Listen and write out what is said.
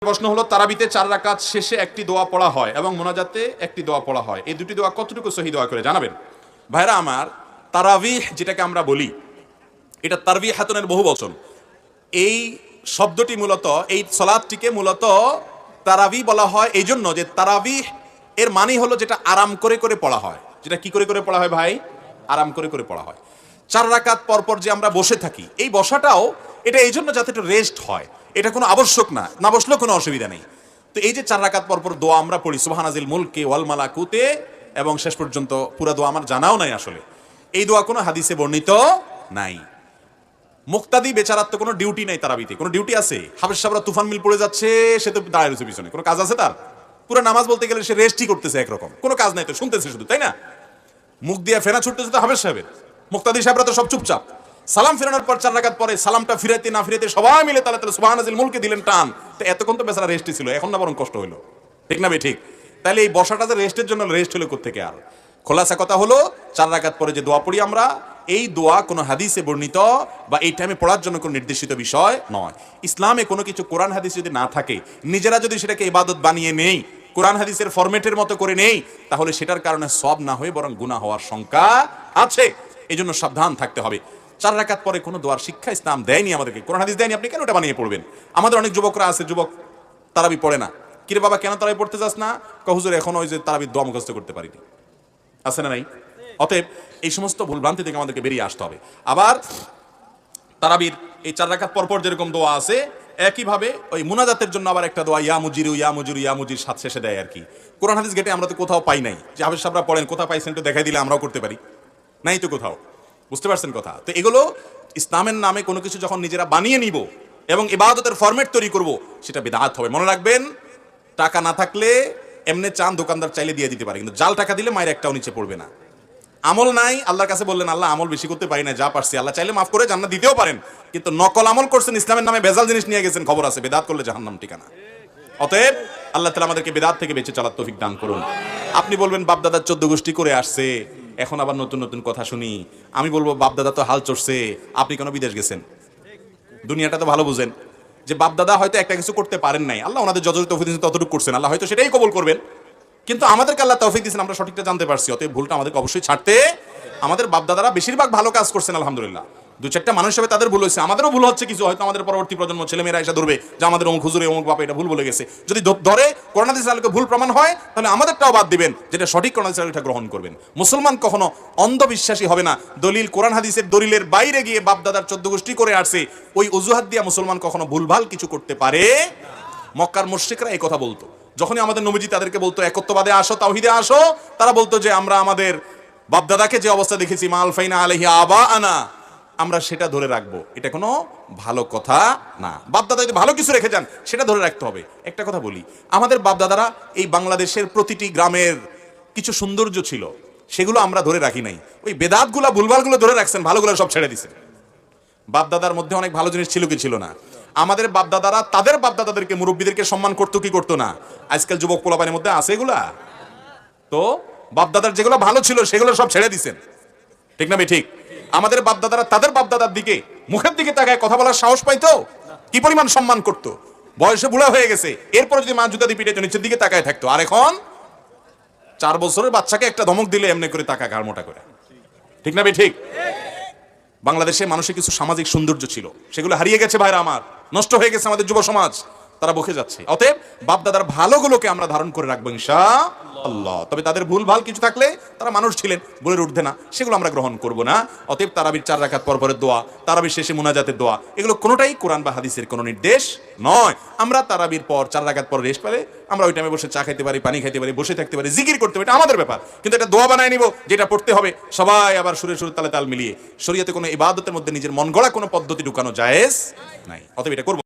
প্রশ্ন হলো তারাবিতে 4 রাকাত শেষে একটি দোয়া পড়া হয় এবং মোনাজাতে একটি দোয়া পড়া হয়, এই দুটি দোয়া কতটুকু সহি দোয়া করে জানাবেন। ভাইরা আমার, তারাবিহ যেটাকে আমরা বলি, এটা তারবিহাতুনের বহু বচন। এই শব্দটি মূলত, এই সালাতটিকে মূলত তারাবি বলা হয় এই জন্য যে তারাবিহ এর মানে হলো যেটা আরাম করে করে পড়া হয়। যেটা কি করে করে পড়া হয় ভাই? আরাম করে করে পড়া হয়। 4 রাকাত পর পর যে আমরা বসে থাকি, এই বসাটাও এটা এই জন্য যাতে একটু রেস্ট হয়, এটা কোনো আবশ্যক না, না বসলেও কোনো অসুবিধা নেই। তো এই যে 4 রাকাত পর পর দোয়া আমরা পড়ি সুবহানাজিল মুলকে ওয়াল মালাকুতে, এবং শেষ পর্যন্ত পুরো দোয়া আমার জানাও নাই আসলে, এই দোয়া কোনো হাদিসে বর্ণিত নাই। মুক্তাদি বেচারার তো কোনো ডিউটি নাই, তারাবিতে কোনো ডিউটি আছে? হাফেজ সাহেবরা তুফান মিল পড়ে যাচ্ছে, সে তো দাঁড়িয়ে রয়েছে পিছনে, কোনো কাজ আছে তার? পুরো নামাজ বলতে গেলে সে রেস্টই করতেছে, একরকম কোনো কাজ নাই, তো শুনতেছে শুধু, তাই না? মুখ দিয়ে ফেনা ছুটতেছে তো হাফেজ সাহেবের, মুক্তাদি সাহেবরা তো সব চুপচাপ। সালাম ফেরানোর পর 4 রাকাত পরে সালামটা ফিরাতে না ফিরাতে সবাই মিলে তালে তালে সুবহানাজিল মুলকে দিলেন টান। তো এতক্ষণ তো বেচারা রেস্টই ছিল, এখন না বরং কষ্ট হইলো, ঠিক না বে ঠিক? তাহলে এই বসাটা যে রেস্টের জন্য, রেস্ট হলো কোত্থেকে? আর খোলাসা কথা হলো, 4 রাকাত পরে যে দোয়া পড়ি আমরা, এই দোয়া কোনো হাদিসে বর্ণিত বা এই টাইমে পড়ার জন্য কোনো নির্দেশিত বিষয় নয়। ইসলামে কোনো কিছু কোরআন হাদিস যদি না থাকে, নিজেরা যদি সেটাকে ইবাদত বানিয়ে নেই, কোরআন হাদিসের ফরম্যাটের মতো করে নেই, তাহলে সেটার কারণে সওয়াব না হয়ে বরং গুনাহ হওয়ার শঙ্কা আছে। এই জন্য সাবধান থাকতে হবে। 4 রাকাত পরে কোনো দোয়ার শিক্ষা ইসলাম দেয়নি আমাদেরকে, কোরআন হাদিস দেয়নি, আপনি কেন ওটা বানিয়ে পড়বেন? আমাদের অনেক যুবকরা আছে, যুবক তারাবি পড়ে না। কিরে বাবা, কেন তারাবি পড়তে যাস না? হুজুর এখন ওই যে তারাবির দোয়া মুখস্থ করতে পারিনি। আছে না নাই? অতএব এই সমস্ত ভুলভ্রান্তি থেকে আমাদেরকে বেরিয়ে আসতে হবে। আবার তারাবির এই 4 রাকাত পরপর যেরকম দোয়া আছে, একইভাবে ওই মুনাজাতের জন্য আবার একটা দোয়া ইয়া মুজিরু ইয়া মুজিরু ইয়া মুজির সাথে শেষে দেয় আর কি। কোরআন হাদিস ঘেটে আমরা তো কোথাও পাই নাই যে হাফেজ সাহেবরা পড়েন, কোথাও পাইছেন তো দেখাই দিলে আমরাও করতে পারি, নাই তো কোথাও। বুঝতে পারছেন কথা? তো এগুলো ইসলামের নামে কোনো কিছু যখন নিজেরা বানিয়ে নিব এবং ইবাদতের ফরম্যাট তৈরি করব, সেটা বিদআত হবে। মনে রাখবেন, টাকা না থাকলে এমনি চান দোকানদার চাইলে দিয়ে দিতে পারে, কিন্তু জাল টাকা দিলে মায়ের একটাও নিচে পড়বে না। আমল নাই, আল্লাহর কাছে বললেন আল্লাহ আমল বেশি করতে পারি না, যা পারছি, আল্লাহ চাইলে মাফ করে জান্নাত দিতেও পারেন, কিন্তু নকল আমল করছেন, ইসলামের নামে ভেজাল জিনিস নিয়ে গেছেন, খবর আছে, বেদাত করলে জাহান্নাম ঠিকানা। অতএব আল্লাহ তাআলা আমাদেরকে বেদাত থেকে বেঁচে চলার তৌফিক দান করুন। আপনি বলবেন বাপদাদার 14 গোষ্ঠী করে আসছে, এখন আবার নতুন নতুন কথা শুনি। আমি বলবো বাপদাদা তো হাল চড়ছে, আপনি কেন বিদেশ গেছেন? দুনিয়াটা তো ভালো বুঝেন যে বাপদাদা হয়তো একটা কিছু করতে পারেন নাই, আল্লাহ ওনাদের যতটুকু তৌফিক দিয়েছেন ততটুকু করছেন, আল্লাহ হয়তো সেটাই কবুল করবেন, কিন্তু আমাদেরকে আল্লাহ তৌফিক দিয়েছেন, আমরা সঠিকটা জানতে পারছি। অতএব ভুলটা আমাদেরকে অবশ্যই ছাড়তে। আমাদের বাপদাদারা বেশিরভাগ ভালো কাজ করছেন আলহামদুলিল্লাহ, 2-4টা মানুষ হিসেবে তাদের ভুল হয়েছে, আমাদেরও ভুল হচ্ছে কিছু, হয়তো আমাদের পরবর্তী প্রজন্ম ছেলেমেয়েরা এসে ধরবে যে আমাদের অমুক হুজুরে অমুক বাপে এটা ভুল বলে গেছে। যদি ধরে কোরআন হাদিস আলোকে ভুল প্রমাণ হয়, তাহলে আমাদেরটাও বাদ দিবেন, যেটা সঠিক কোরআন হাদিস আলোকে গ্রহণ করবেন। মুসলমান কখনো অন্ধবিশ্বাসী হবে না। দলিল কোরআন হাদিসের দলিলের বাইরে গিয়ে বাপদাদার 14 গোষ্ঠী করে আসছে, ওই অজুহাত দিয়া মুসলমান কখনো ভুলভাল কিছু করতে পারে। মক্কার মুশরিকরা এই কথা বলতো, যখনই আমাদের নবীজি তাদেরকে বলতো একত্ববাদে আসো, তাওহীদে আসো, তারা বলতো যে আমরা আমাদের বাপদাদাকে যে অবস্থা দেখেছি মা আলফাইনা আলাইহি আবাআনা, আমরা সেটা ধরে রাখবো। এটা কোনো ভালো কথা না। বাপদাদা যদি ভালো কিছু রেখে যান সেটা ধরে রাখতে হবে। একটা কথা বলি, আমাদের বাপদাদারা এই বাংলাদেশের প্রতিটি গ্রামের কিছু সৌন্দর্য ছিল, সেগুলো আমরা ধরে রাখি নাই। ওই বেদাতগুলা ভুলভালগুলো ধরে রাখছেন, ভালোগুলো সব ছেড়ে দিছেন। বাপদাদার মধ্যে অনেক ভালো জিনিস ছিল কি ছিল না? আমাদের বাপদাদারা তাদের বাপদাদাদেরকে, মুরব্বীদেরকে সম্মান করতো কি করতো না? আজকাল যুবক পোলাপানের মধ্যে আছে এগুলা। তো বাপদাদার যেগুলো ভালো ছিল সেগুলো সব ছেড়ে দিছেন, ঠিক না ভাই ঠিক? আমাদের বাপদাদারা তাদের বাপদাদার দিকে, মুখের দিকে তাকায় কথা বলার সাহস পাইতো, কি পরিমাণ সম্মান করতো। বয়সে বুড়া হয়ে গেছে, এরপরে যদি মা জুতা দিয়ে পিটাইতো নিচের দিকে তাকায় থাকতো। আর এখন 4 বছরের বাচ্চাকে একটা ধমক দিলে এমনি করে তাকায় ঘাড় মোটা করে, ঠিক না ভাই ঠিক? বাংলাদেশে মানুষের কিছু সামাজিক সৌন্দর্য ছিল, সেগুলো হারিয়ে গেছে ভাইরা আমার, নষ্ট হয়ে গেছে আমাদের যুব সমাজ, তারা বকে যাচ্ছে। অতএব বাপদাদার ভালোগুলোকে আমরা ধারণ করে রাখবো ইনশাআল্লাহ। তবে তাদের ভুল ভাল কিছু থাকলে, তারা মানুষ ছিলেন, ভুলের ঊর্ধ্বে না, সেগুলো আমরা গ্রহণ করব না। অতএব তারাবির 4 রাকাত পর পরের দোয়া, তারাবির শেষে মুনাজাতের দোয়া, এগুলো কোনোটাই কোরআন বা হাদিসের কোনো নির্দেশ নয়। আমরা তারাবির পর 4 রাকাত পর রেস্ট পেলে আমরা ওই টাইমে বসে চা খাইতে পারি, পানি খাইতে পারি, বসে থাকতে পারি, জিকির করতে পারি, এটা আমাদের ব্যাপার। কিন্তু এটা দোয়া বানায় নিব যেটা পড়তে হবে সবাই আবার সুরে সুরে তালে তাল মিলিয়ে, শরীয়তে কোনো ইবাদতের মধ্যে নিজের মন গড়া কোনো পদ্ধতি ঢুকানো জায়েজ নাই। অতএব এটা করব।